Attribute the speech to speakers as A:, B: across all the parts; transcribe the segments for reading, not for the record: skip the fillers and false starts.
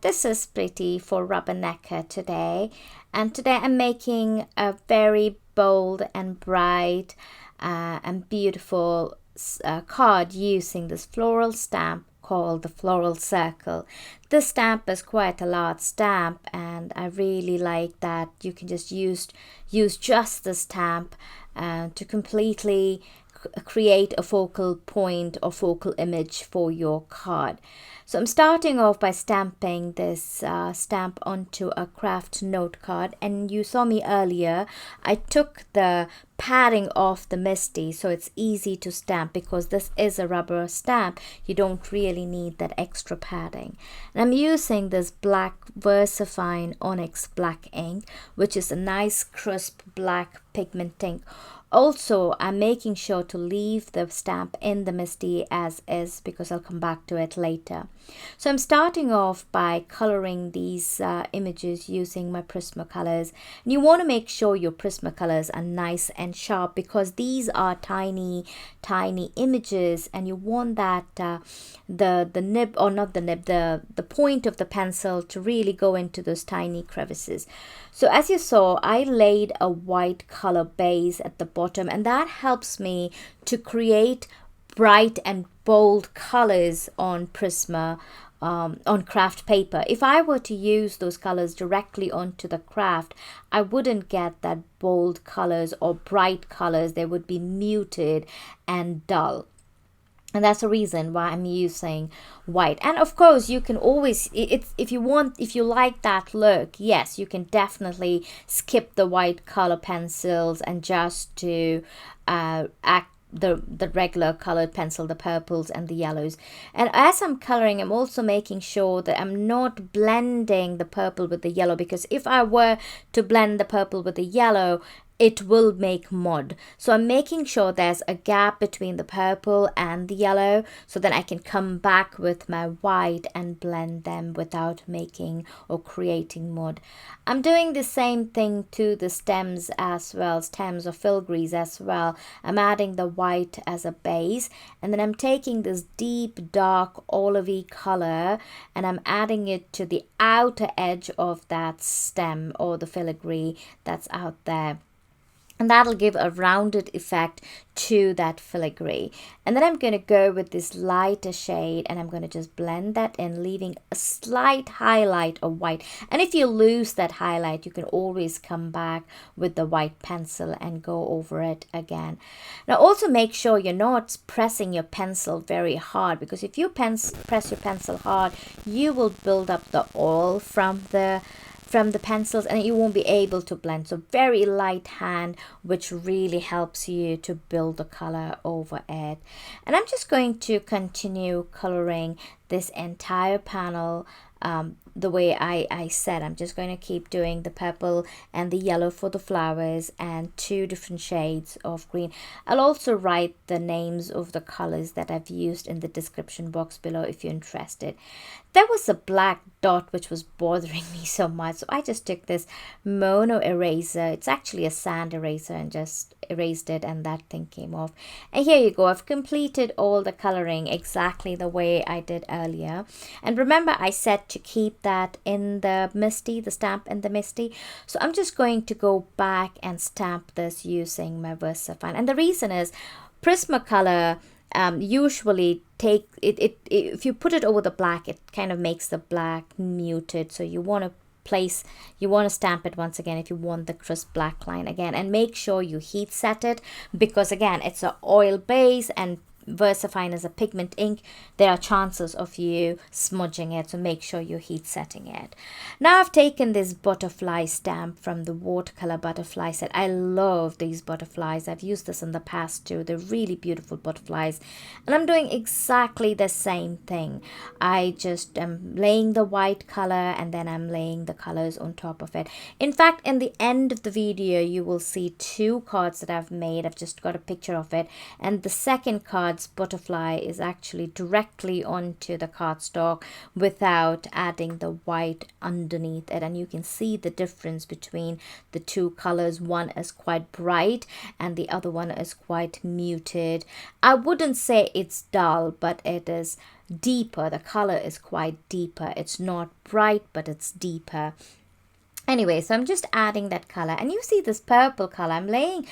A: This is Preeti for Rubbernecker today, and today I'm making a very bold and bright and beautiful card using this floral stamp called the Floral Circle. This stamp is quite a large stamp, and I really like that you can just use just the stamp to completely create a focal point or focal image for your card. So I'm starting off by stamping this stamp onto a craft note card, and you saw me earlier, I took the padding off the MISTI so it's easy to stamp because this is a rubber stamp. You don't really need that extra padding. And I'm using this black VersaFine Onyx black ink, which is a nice crisp black pigment ink. Also, I'm making sure to leave the stamp in the MISTI as is because I'll come back to it later. So I'm starting off by coloring these images using my Prisma colors. And you want to make sure your Prisma colors are nice and sharp because these are tiny images, and you want that the nib, or not the nib, the point of the pencil to really go into those tiny crevices. So as you saw, I laid a white color base at the bottom, and that helps me to create bright and bold colors on Prisma, on craft paper. If I were to use those colors directly onto the craft, I wouldn't get that bold colors or bright colors. They would be muted and dull. And that's the reason why I'm using white. And of course, you can always, if you like that look, yes, you can definitely skip the white color pencils and just do the regular colored pencil, the purples and the yellows. And as I'm coloring, I'm also making sure that I'm not blending the purple with the yellow, because if I were to blend the purple with the yellow, it will make mud. So I'm making sure there's a gap between the purple and the yellow, so that I can come back with my white and blend them without making or creating mud. I'm doing the same thing to the stems as well, stems or filagrees as well. I'm adding the white as a base, and then I'm taking this deep dark olivey color and I'm adding it to the outer edge of that stem or the filigree that's out there. And that'll give a rounded effect to that filigree. And then I'm going to go with this lighter shade and I'm going to just blend that in, leaving a slight highlight of white. And if you lose that highlight, you can always come back with the white pencil and go over it again. Now also make sure you're not pressing your pencil very hard, because if you press your pencil hard, you will build up the oil from the pencils and you won't be able to blend. So very light hand, which really helps you to build the color over it. And I'm just going to continue coloring this entire panel the way I said. I'm just going to keep doing the purple and the yellow for the flowers and 2 different shades of green. I'll also write the names of the colors that I've used in the description box below if you're interested. There was a black dot which was bothering me so much, so I just took this mono eraser. It's actually a sand eraser, and just erased it, and that thing came off. And here you go. I've completed all the coloring exactly the way I did earlier. And remember, I said to keep that in the MISTI, the stamp in the MISTI. So I'm just going to go back and stamp this using my VersaFine. And the reason is Prismacolor usually take it if you put it over the black, it kind of makes the black muted. So you want to stamp it once again if you want the crisp black line again, and make sure you heat set it, because again, it's an oil base and VersaFine is a pigment ink. There are chances of you smudging it, so make sure you're heat setting it. Now I've taken this butterfly stamp from the watercolor butterfly set. I love these butterflies. I've used this in the past too. They're really beautiful butterflies, and I'm doing exactly the same thing. I just am laying the white color and then I'm laying the colors on top of it. In fact, in the end of the video you will see 2 cards that I've made. I've just got a picture of it, and the second card butterfly is actually directly onto the cardstock without adding the white underneath it, and you can see the difference between the 2 colors. One is quite bright and the other one is quite muted. I wouldn't say it's dull, but it is deeper. The color is quite deeper. It's not bright, but it's deeper. Anyway, so I'm just adding that color, and you see this purple color. I'm laying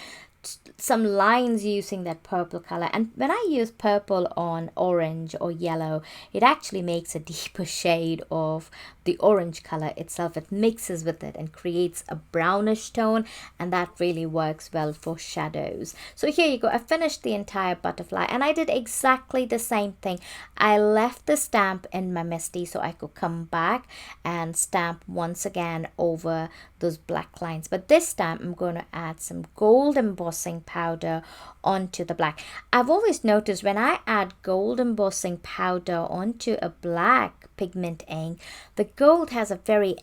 A: some lines using that purple color, and when I use purple on orange or yellow, it actually makes a deeper shade of the orange color itself. It mixes with it and creates a brownish tone, and that really works well for shadows. So here you go. I finished the entire butterfly, and I did exactly the same thing. I left the stamp in my MISTI so I could come back and stamp once again over those black lines, but this time I'm going to add some gold embossing powder onto the black. I've always noticed when I add gold embossing powder onto a black pigment ink, the gold has a very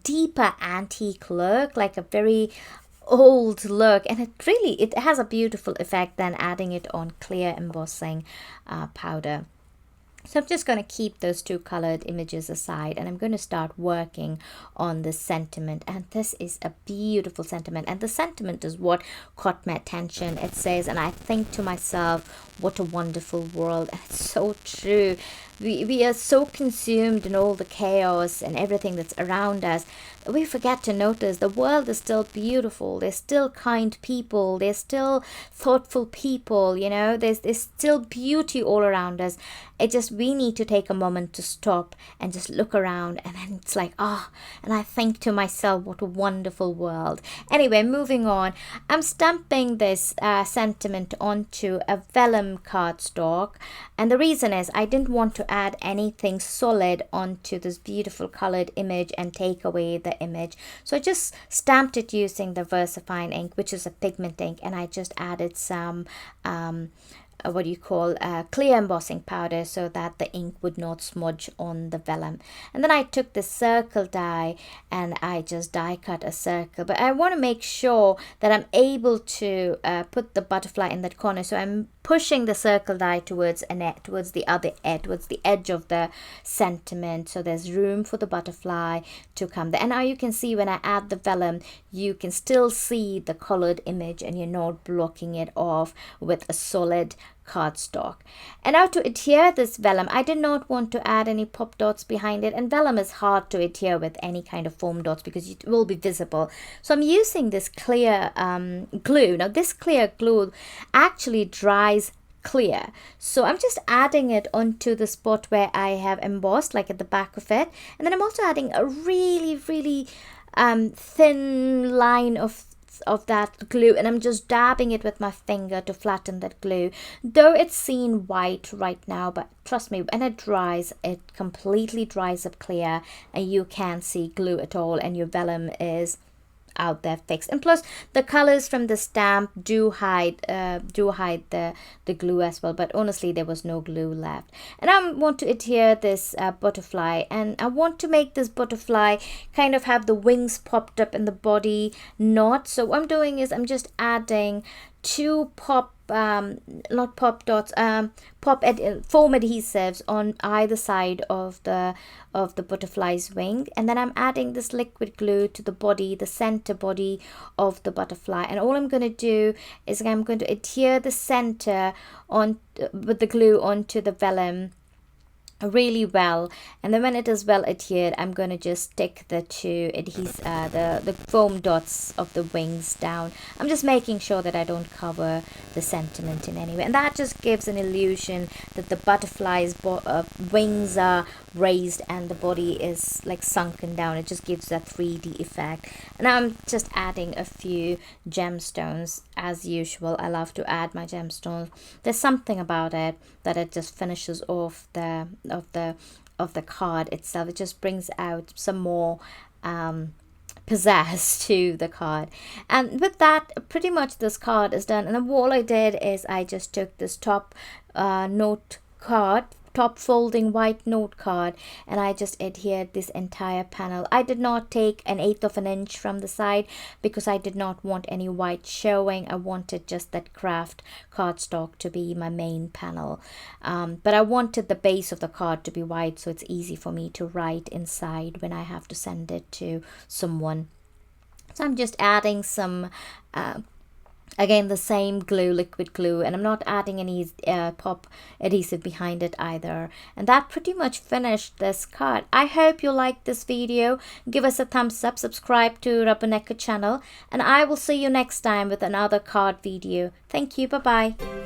A: deeper antique look, like a very old look, and it has a beautiful effect than adding it on clear embossing powder. So I'm just going to keep those two colored images aside, and I'm going to start working on the sentiment. And this is a beautiful sentiment, and the sentiment is what caught my attention. It says, and I think to myself, what a wonderful world. And it's so true. We are so consumed in all the chaos and everything that's around us, we forget to notice the world is still beautiful. There's still kind people. There's still thoughtful people. You know, there's still beauty all around us. We need to take a moment to stop and just look around, and then it's like, and I think to myself, what a wonderful world. Anyway, moving on. I'm stamping this sentiment onto a vellum cardstock, and the reason is I didn't want to add anything solid onto this beautiful colored image and take away the image. So I just stamped it using the VersaFine ink, which is a pigment ink, and I just added some clear embossing powder so that the ink would not smudge on the vellum. And then I took the circle die and I just die cut a circle, but I want to make sure that I'm able to put the butterfly in that corner. So I'm pushing the circle die towards the other edge, towards the edge of the sentiment, so there's room for the butterfly to come there. And now you can see when I add the vellum, you can still see the colored image and you're not blocking it off with a solid cardstock. And now to adhere this vellum, I did not want to add any pop dots behind it, and vellum is hard to adhere with any kind of foam dots because it will be visible. So I'm using this clear glue. Now this clear glue actually dries clear, so I'm just adding it onto the spot where I have embossed, like at the back of it, and then I'm also adding a really thin line of that glue, and I'm just dabbing it with my finger to flatten that glue. Though it's seen white right now, but trust me, when it dries, it completely dries up clear and you can't see glue at all, and your vellum is out there fixed. And plus the colors from the stamp do hide the glue as well, but honestly there was no glue left. And I want to adhere this butterfly, and I want to make this butterfly kind of have the wings popped up in the body knot. So what I'm doing is I'm just adding two foam adhesives on either side of the butterfly's wing, and then I'm adding this liquid glue to the body, the center body of the butterfly. And all I'm going to do is I'm going to adhere the center on with the glue onto the vellum really well, and then when it is well adhered, I'm going to just stick the the foam dots of the wings down. I'm just making sure that I don't cover the sentiment in any way, and that just gives an illusion that the butterfly's wings are raised and the body is like sunken down. It just gives that 3D effect. And I'm just adding a few gemstones as usual. I love to add my gemstones. There's something about it that it just finishes off the card itself. It just brings out some more pizzazz to the card. And with that, pretty much this card is done. And then all I did is I just took this top folding white note card, and I just adhered this entire panel. I did not take 1/8 of an inch from the side because I did not want any white showing. I wanted just that craft cardstock to be my main panel, but I wanted the base of the card to be white so it's easy for me to write inside when I have to send it to someone. So I'm just adding some Again, the same glue, liquid glue, and I'm not adding any pop adhesive behind it either. And that pretty much finished this card. I hope you liked this video. Give us a thumbs up, subscribe to Rubbernecker channel, and I will see you next time with another card video. Thank you, bye bye.